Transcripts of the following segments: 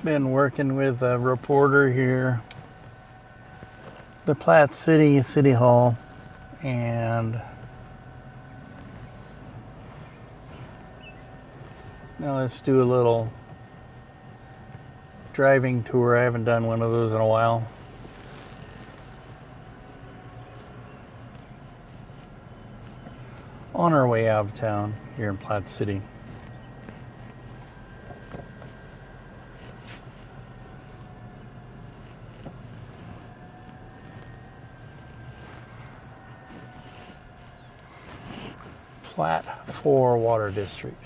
Been working with a reporter here, the Platte City Hall, and now let's do a little driving tour. I haven't done one of those in a while. On our way out of town here in Platte City. Platte 4 Water District.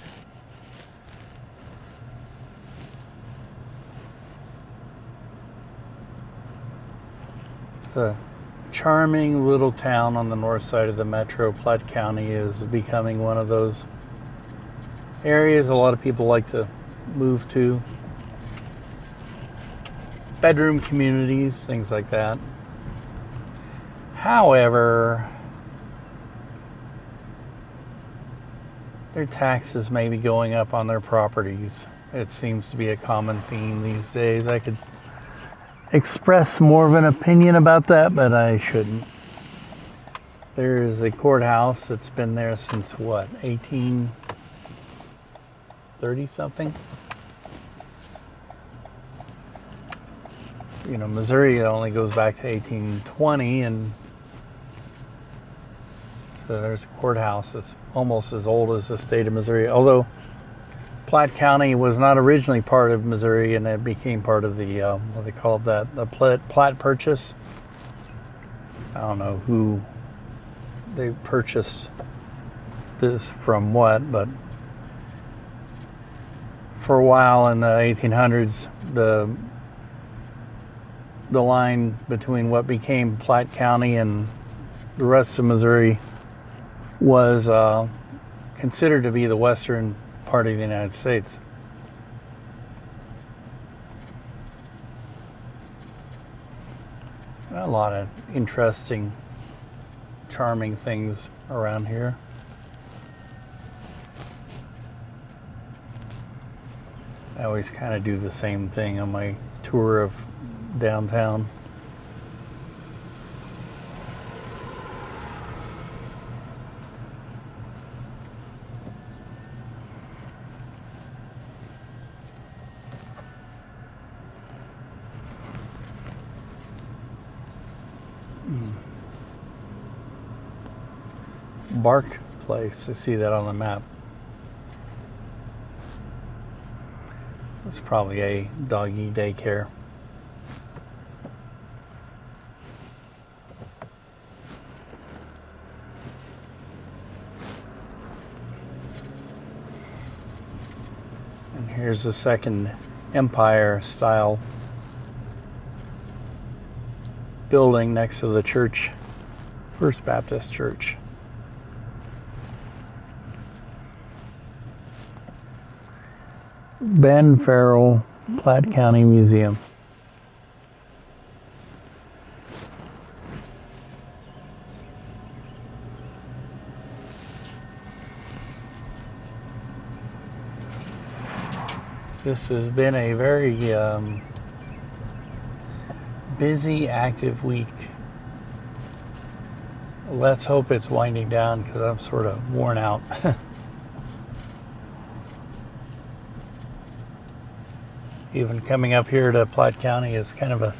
It's a charming little town on the north side of the metro. Platte County is becoming one of those areas a lot of people like to move to. Bedroom communities, things like that. However, their taxes may be going up on their properties. It seems to be a common theme these days. I could express more of an opinion about that, but I shouldn't. There is a courthouse that's been there since what, 1830 something? You know, Missouri only goes back to 1820, and so there's a courthouse that's almost as old as the state of Missouri. Although Platte County was not originally part of Missouri, and it became part of the, what they called that, the Platte Purchase. I don't know who they purchased this from what, but for a while in the 1800s, the line between what became Platte County and the rest of Missouri was considered to be the western part of the United States. A lot of interesting, charming things around here. I always kind of do the same thing on my tour of downtown. Bark Place, I see that on the map. It's probably a doggy daycare. And here's the second Empire style building next to the church, First Baptist Church. Ben Farrell, Platte County Museum. This has been a very busy, active week. Let's hope it's winding down because I'm sort of worn out. Even coming up here to Platte County is kind of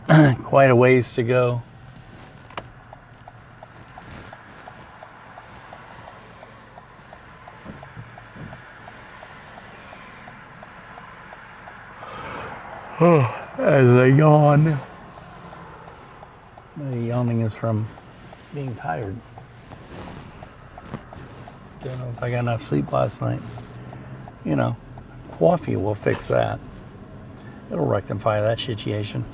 a quite a ways to go. As I yawn. The yawning is from being tired. Don't know if I got enough sleep last night. You know, coffee will fix that. It'll rectify that situation.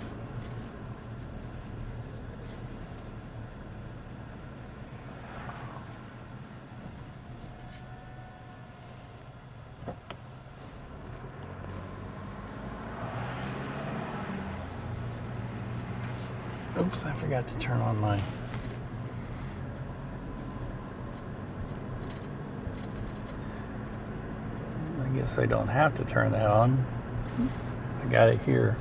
Oops, I forgot to turn on my... I guess I don't have to turn that on. I got it here.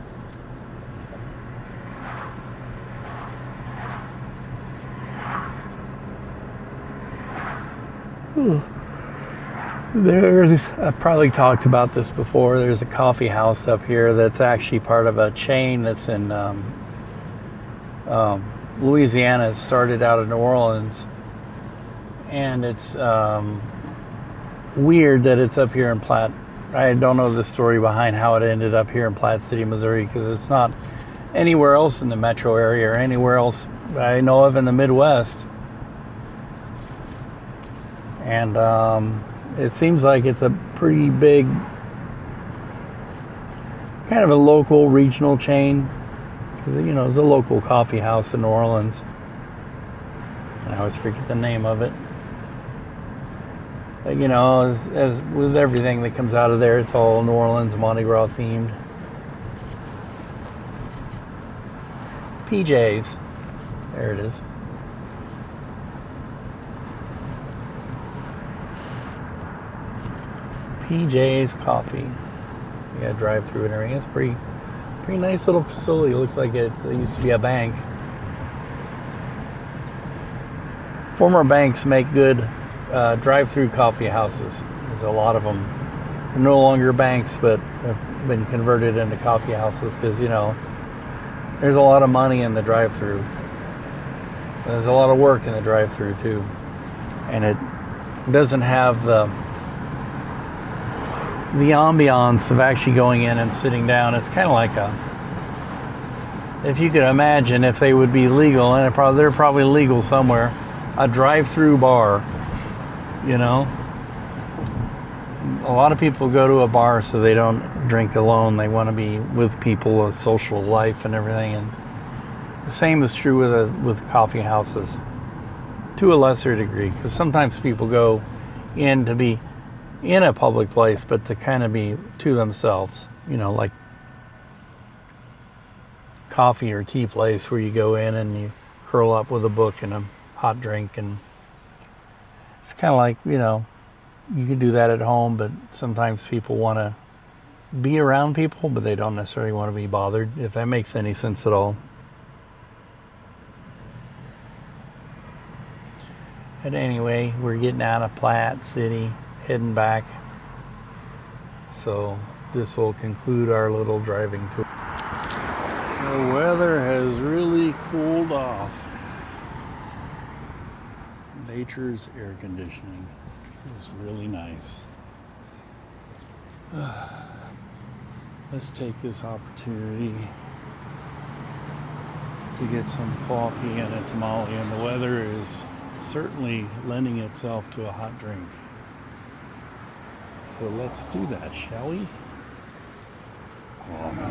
There's, I've probably talked about this before, there's a coffee house up here that's actually part of a chain that's in Louisiana. It started out of New Orleans, and it's weird that it's up here in Platte. I don't know the story behind how it ended up here in Platte City, Missouri, because it's not anywhere else in the metro area or anywhere else I know of in the Midwest. And it seems like it's a pretty big, kind of a local, regional chain. Because, you know, it's a local coffee house in New Orleans. I always forget the name of it. But, you know, as with everything that comes out of there, it's all New Orleans Mardi Gras themed. PJ's. There it is. PJ's Coffee. You got to drive through and everything. It's pretty nice little facility. It looks like it used to be a bank. Former banks make good drive-through coffee houses. There's a lot of them. They're no longer banks, but have been converted into coffee houses because, you know, there's a lot of money in the drive-through. There's a lot of work in the drive-through too, and it doesn't have the ambiance of actually going in and sitting down. It's kind of like if you could imagine if they would be legal, and they're probably legal somewhere, a drive-through bar. You know, a lot of people go to a bar so they don't drink alone. They want to be with people, a social life and everything. And the same is true with coffee houses, to a lesser degree, because sometimes people go in to be in a public place, but to kind of be to themselves, you know, like coffee or tea place where you go in and you curl up with a book and a hot drink. And it's kind of like, you know, you can do that at home, but sometimes people want to be around people, but they don't necessarily want to be bothered, if that makes any sense at all. But anyway, we're getting out of Platte City, heading back. So this will conclude our little driving tour. The weather has really cooled off. Nature's air conditioning is really nice. Let's take this opportunity to get some coffee and a tamale, and the weather is certainly lending itself to a hot drink. So let's do that, shall we? Coffee.